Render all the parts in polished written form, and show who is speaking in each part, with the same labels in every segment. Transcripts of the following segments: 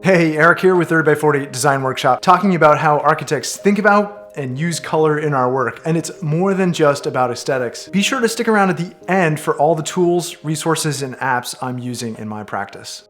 Speaker 1: Hey, Eric here with 30x40 Design Workshop, talking about how architects think about and use color in our work, and it's more than just about aesthetics. Be sure to stick around at the end for all the tools, resources, and apps I'm using in my practice.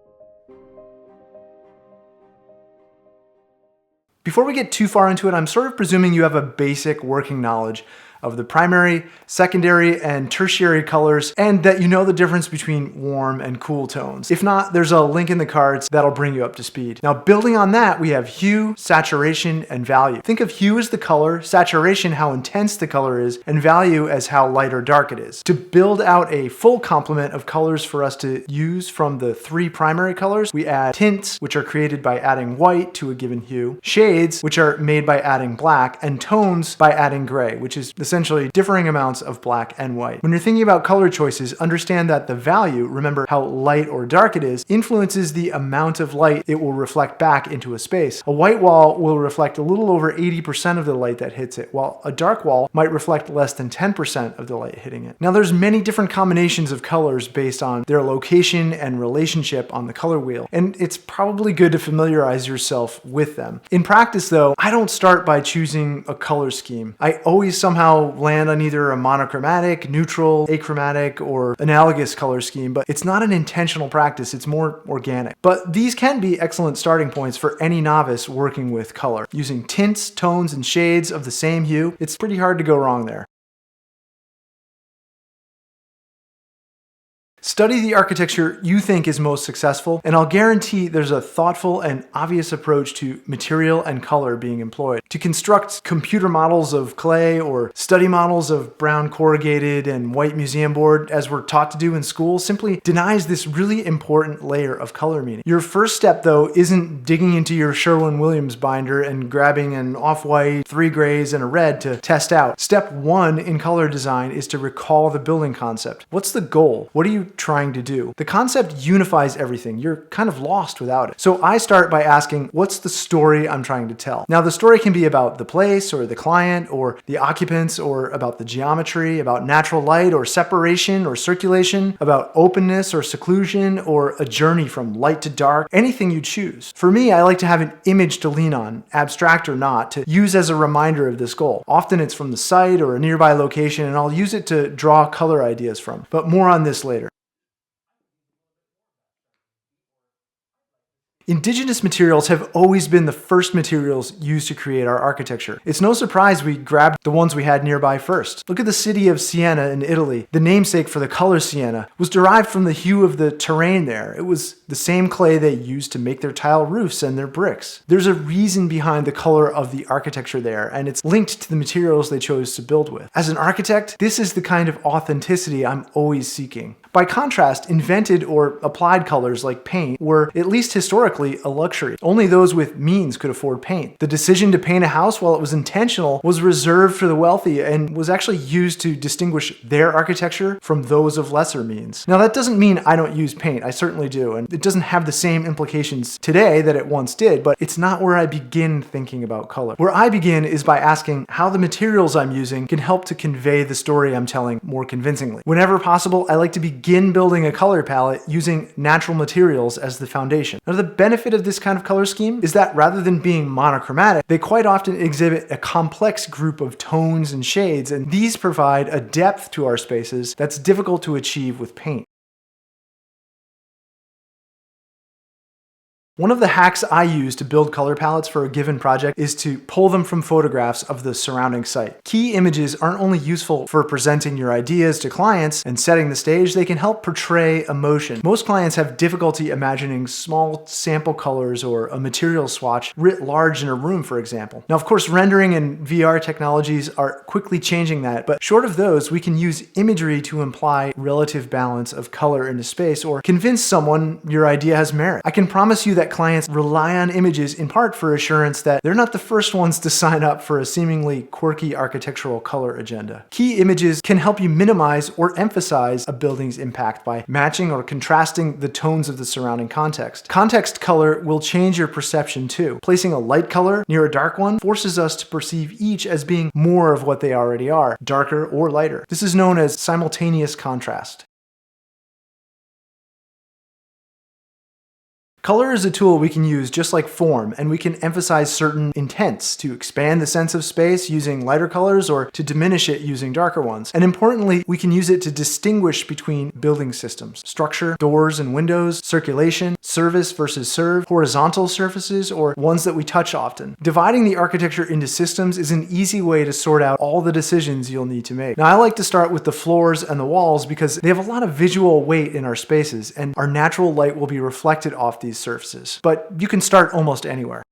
Speaker 1: Before we get too far into it, I'm sort of presuming you have a basic working knowledge of the primary, secondary, and tertiary colors, and that you know the difference between warm and cool tones. If not, there's a link in the cards that'll bring you up to speed. Now, building on that, we have hue, saturation, and value. Think of hue as the color, saturation how intense the color is, and value as how light or dark it is. To build out a full complement of colors for us to use from the three primary colors, we add tints, which are created by adding white to a given hue, shades, which are made by adding black, and tones by adding gray, which is essentially differing amounts of black and white. When you're thinking about color choices, understand that the value, remember how light or dark it is, influences the amount of light it will reflect back into a space. A white wall will reflect a little over 80% of the light that hits it, while a dark wall might reflect less than 10% of the light hitting it. Now, there's many different combinations of colors based on their location and relationship on the color wheel, and it's probably good to familiarize yourself with them. In practice, though, I don't start by choosing a color scheme. I always somehow land on either a monochromatic, neutral, achromatic, or analogous color scheme, but it's not an intentional practice, it's more organic. But these can be excellent starting points for any novice working with color. Using tints, tones, and shades of the same hue, it's pretty hard to go wrong there. Study the architecture you think is most successful, and I'll guarantee there's a thoughtful and obvious approach to material and color being employed. To construct computer models of clay or study models of brown corrugated and white museum board, as we're taught to do in school, simply denies this really important layer of color meaning. Your first step, though, isn't digging into your Sherwin-Williams binder and grabbing an off-white, 3 grays, and a red to test out. Step 1 in color design is to recall the building concept. What's the goal? What are you trying to do? The concept unifies everything. You're kind of lost without it. So I start by asking, what's the story I'm trying to tell? Now, the story can be about the place or the client or the occupants, or about the geometry, about natural light or separation or circulation, about openness or seclusion, or a journey from light to dark, anything you choose. For me, I like to have an image to lean on, abstract or not, to use as a reminder of this goal. Often it's from the site or a nearby location, and I'll use it to draw color ideas from. But more on this later. Indigenous materials have always been the first materials used to create our architecture. It's no surprise we grabbed the ones we had nearby first. Look at the city of Siena in Italy. The namesake for the color sienna was derived from the hue of the terrain there. It was the same clay they used to make their tile roofs and their bricks. There's a reason behind the color of the architecture there, and it's linked to the materials they chose to build with. As an architect, this is the kind of authenticity I'm always seeking. By contrast, invented or applied colors like paint were, at least historically, a luxury. Only those with means could afford paint. The decision to paint a house, while it was intentional, was reserved for the wealthy and was actually used to distinguish their architecture from those of lesser means. Now, that doesn't mean I don't use paint. I certainly do, and it doesn't have the same implications today that it once did, but it's not where I begin thinking about color. Where I begin is by asking how the materials I'm using can help to convey the story I'm telling more convincingly. Whenever possible, I like to begin building a color palette using natural materials as the foundation. Now, the benefit of this kind of color scheme is that rather than being monochromatic, they quite often exhibit a complex group of tones and shades, and these provide a depth to our spaces that's difficult to achieve with paint. One of the hacks I use to build color palettes for a given project is to pull them from photographs of the surrounding site. Key images aren't only useful for presenting your ideas to clients and setting the stage, they can help portray emotion. Most clients have difficulty imagining small sample colors or a material swatch writ large in a room, for example. Now, of course, rendering and VR technologies are quickly changing that, but short of those, we can use imagery to imply relative balance of color in a space or convince someone your idea has merit. I can promise you that clients rely on images in part for assurance that they're not the first ones to sign up for a seemingly quirky architectural color agenda. Key images can help you minimize or emphasize a building's impact by matching or contrasting the tones of the surrounding context. Context color will change your perception too. Placing a light color near a dark one forces us to perceive each as being more of what they already are, darker or lighter. This is known as simultaneous contrast. Color is a tool we can use just like form, and we can emphasize certain intents to expand the sense of space using lighter colors or to diminish it using darker ones. And importantly, we can use it to distinguish between building systems, structure, doors and windows, circulation, service versus serve, horizontal surfaces, or ones that we touch often. Dividing the architecture into systems is an easy way to sort out all the decisions you'll need to make. Now, I like to start with the floors and the walls because they have a lot of visual weight in our spaces, and our natural light will be reflected off these surfaces. But you can start almost anywhere.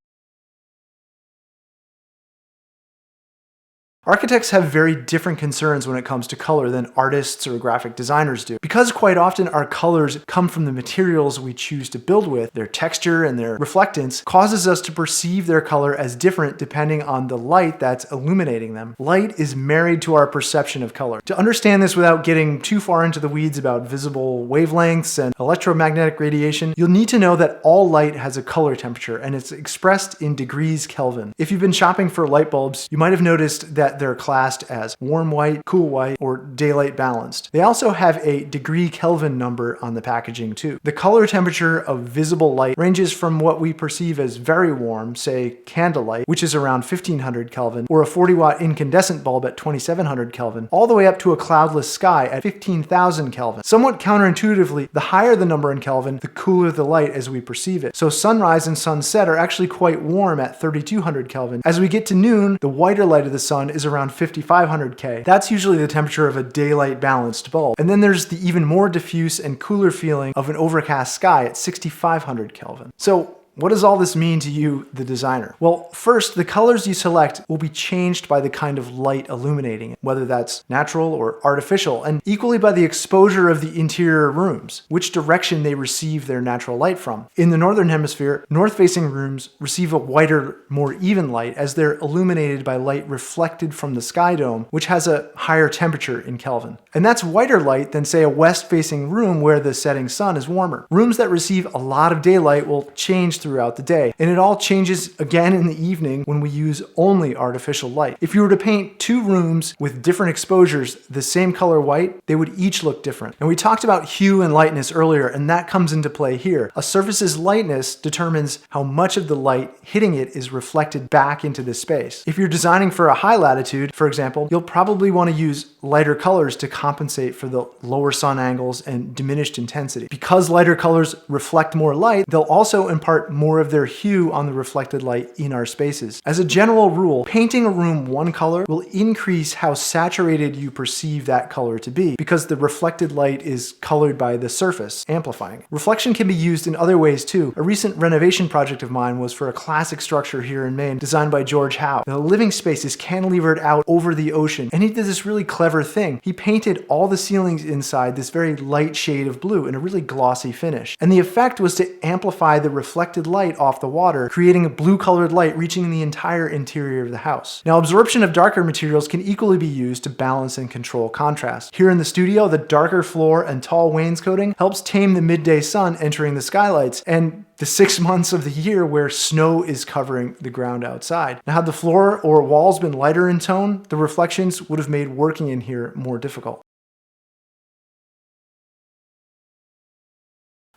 Speaker 1: Architects have very different concerns when it comes to color than artists or graphic designers do. Because quite often our colors come from the materials we choose to build with, their texture and their reflectance causes us to perceive their color as different depending on the light that's illuminating them. Light is married to our perception of color. To understand this without getting too far into the weeds about visible wavelengths and electromagnetic radiation, you'll need to know that all light has a color temperature and it's expressed in degrees Kelvin. If you've been shopping for light bulbs, you might have noticed that they're classed as warm white, cool white, or daylight balanced. They also have a degree Kelvin number on the packaging too. The color temperature of visible light ranges from what we perceive as very warm, say candlelight, which is around 1500 Kelvin, or a 40-watt incandescent bulb at 2700 Kelvin, all the way up to a cloudless sky at 15,000 Kelvin. Somewhat counterintuitively, the higher the number in Kelvin, the cooler the light as we perceive it. So sunrise and sunset are actually quite warm at 3200 Kelvin. As we get to noon, the whiter light of the sun is around 5500 K. That's usually the temperature of a daylight balanced bulb. And then there's the even more diffuse and cooler feeling of an overcast sky at 6500 Kelvin. So what does all this mean to you, the designer? Well, first, the colors you select will be changed by the kind of light illuminating it, whether that's natural or artificial, and equally by the exposure of the interior rooms, which direction they receive their natural light from. In the northern hemisphere, north-facing rooms receive a whiter, more even light as they're illuminated by light reflected from the SKYDOME, which has a higher temperature in Kelvin. And that's whiter light than, say, a west-facing room where the setting sun is warmer. Rooms that receive a lot of daylight will change throughout the day, and it all changes again in the evening when we use only artificial light. If you were to paint two rooms with different exposures, the same color white, they would each look different. And we talked about hue and lightness earlier, and that comes into play here. A surface's lightness determines how much of the light hitting it is reflected back into the space. If you're designing for a high latitude, for example, you'll probably want to use lighter colors to compensate for the lower sun angles and diminished intensity. Because lighter colors reflect more light, they'll also impart more of their hue on the reflected light in our spaces. As a general rule, painting a room one color will increase how saturated you perceive that color to be because the reflected light is colored by the surface, amplifying it. Reflection can be used in other ways too. A recent renovation project of mine was for a classic structure here in Maine designed by George Howe. The living space is cantilevered out over the ocean, and he did this really clever thing. He painted all the ceilings inside this very light shade of blue in a really glossy finish. And the effect was to amplify the reflected light off the water, creating a blue colored light reaching the entire interior of the house. Now, absorption of darker materials can equally be used to balance and control contrast. Here in the studio, the darker floor and tall wainscoting helps tame the midday sun entering the skylights and the 6 months of the year where snow is covering the ground outside. Now, had the floor or walls been lighter in tone, the reflections would have made working in here more difficult.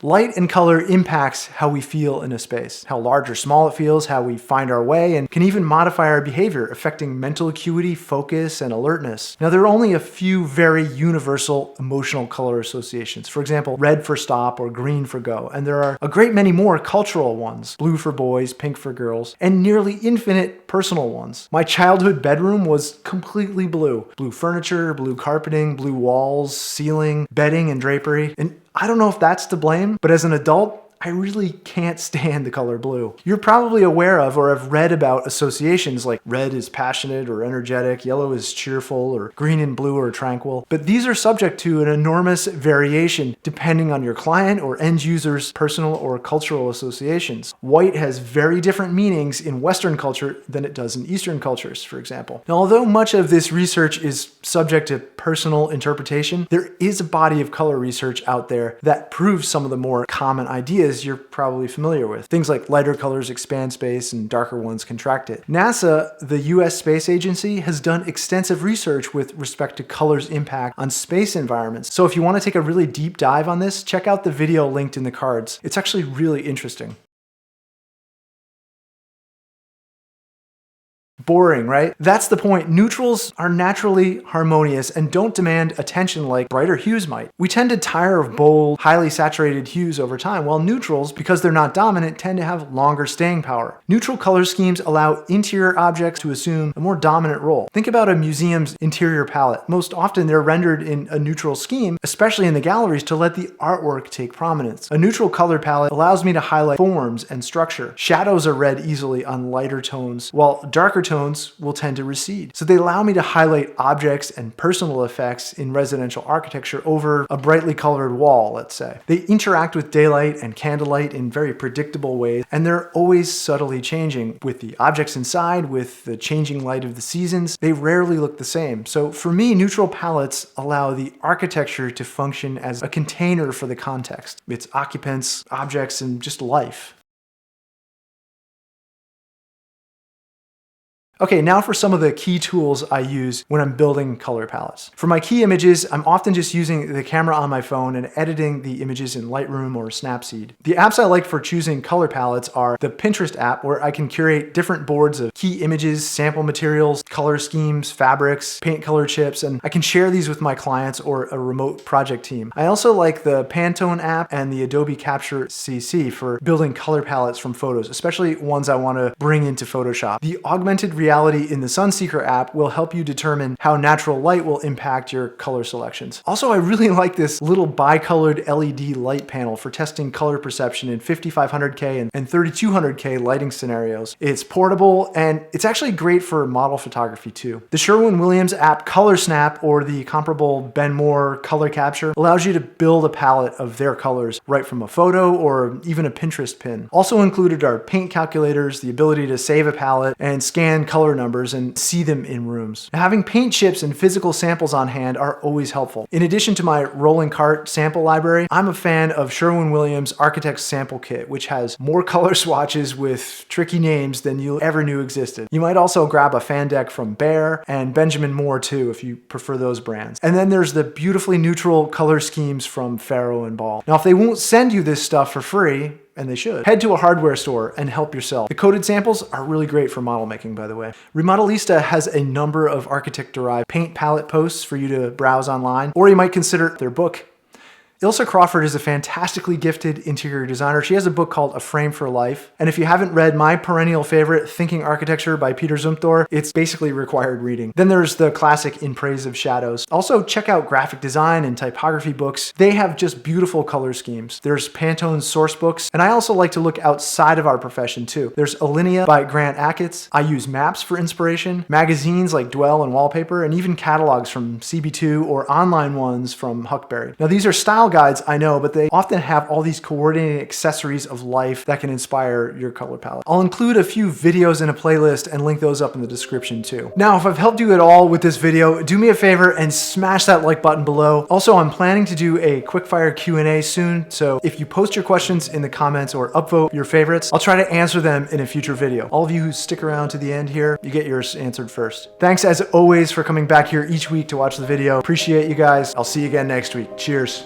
Speaker 1: Light and color impacts how we feel in a space, how large or small it feels, how we find our way, and can even modify our behavior, affecting mental acuity, focus, and alertness. Now, there are only a few very universal emotional color associations. For example, red for stop or green for go, and there are a great many more cultural ones, blue for boys, pink for girls, and nearly infinite personal ones. My childhood bedroom was completely blue. Blue furniture, blue carpeting, blue walls, ceiling, bedding, and drapery. And I don't know if that's to blame, but as an adult, I really can't stand the color blue. You're probably aware of or have read about associations like red is passionate or energetic, yellow is cheerful, or green and blue are tranquil. But these are subject to an enormous variation depending on your client or end user's personal or cultural associations. White has very different meanings in Western culture than it does in Eastern cultures, for example. Now, although much of this research is subject to personal interpretation, there is a body of color research out there that proves some of the more common ideas ideas you're probably familiar with. Things like lighter colors expand space and darker ones contract it. NASA, the US Space Agency, has done extensive research with respect to color's impact on space environments. So if you want to take a really deep dive on this, check out the video linked in the cards. It's actually really interesting. Boring, right? That's the point. Neutrals are naturally harmonious and don't demand attention like brighter hues might. We tend to tire of bold, highly saturated hues over time, while neutrals, because they're not dominant, tend to have longer staying power. Neutral color schemes allow interior objects to assume a more dominant role. Think about a museum's interior palette. Most often they're rendered in a neutral scheme, especially in the galleries, to let the artwork take prominence. A neutral color palette allows me to highlight forms and structure. Shadows are read easily on lighter tones, while darker tones will tend to recede. So they allow me to highlight objects and personal effects in residential architecture over a brightly colored wall, let's say. They interact with daylight and candlelight in very predictable ways, and they're always subtly changing with the objects inside, with the changing light of the seasons. They rarely look the same. So for me, neutral palettes allow the architecture to function as a container for the context, its occupants, objects, and just life. Okay, now for some of the key tools I use when I'm building color palettes. For my key images, I'm often just using the camera on my phone and editing the images in Lightroom or Snapseed. The apps I like for choosing color palettes are the Pinterest app, where I can curate different boards of key images, sample materials, color schemes, fabrics, paint color chips, and I can share these with my clients or a remote project team. I also like the Pantone app and the Adobe Capture CC for building color palettes from photos, especially ones I want to bring into Photoshop. The augmented reality in the Sunseeker app will help you determine how natural light will impact your color selections. Also, I really like this little bicolored LED light panel for testing color perception in 5500K and 3200K lighting scenarios. It's portable and it's actually great for model photography too. The Sherwin-Williams app Color Snap, or the comparable Ben Moore Color Capture, allows you to build a palette of their colors right from a photo or even a Pinterest pin. Also included are paint calculators, the ability to save a palette and scan color numbers and see them in rooms. Now, having paint chips and physical samples on hand are always helpful. In addition to my rolling cart sample library, I'm a fan of Sherwin-Williams Architect's Sample Kit, which has more color swatches with tricky names than you ever knew existed. You might also grab a fan deck from Behr and Benjamin Moore too, if you prefer those brands. And then there's the beautifully neutral color schemes from Faro and Ball. Now, if they won't send you this stuff for free, and they should, head to a hardware store and help yourself. The coded samples are really great for model making, by the way. Remodelista has a number of architect-derived paint palette posts for you to browse online, or you might consider their book. Ilsa Crawford is a fantastically gifted interior designer. She has a book called A Frame for Life. And if you haven't read my perennial favorite, Thinking Architecture by Peter Zumthor, it's basically required reading. Then there's the classic In Praise of Shadows. Also, check out graphic design and typography books. They have just beautiful color schemes. There's Pantone's source books. And I also like to look outside of our profession too. There's Alinea by Grant Achatz. I use maps for inspiration, magazines like Dwell and Wallpaper, and even catalogs from CB2 or online ones from Huckberry. Now, these are style guides, I know, but they often have all these coordinating accessories of life that can inspire your color palette. I'll include a few videos in a playlist and link those up in the description too. Now, if I've helped you at all with this video, do me a favor and smash that like button below. Also, I'm planning to do a quickfire Q&A soon, so if you post your questions in the comments or upvote your favorites, I'll try to answer them in a future video. All of you who stick around to the end here, you get yours answered first. Thanks as always for coming back here each week to watch the video. Appreciate you guys. I'll see you again next week. Cheers.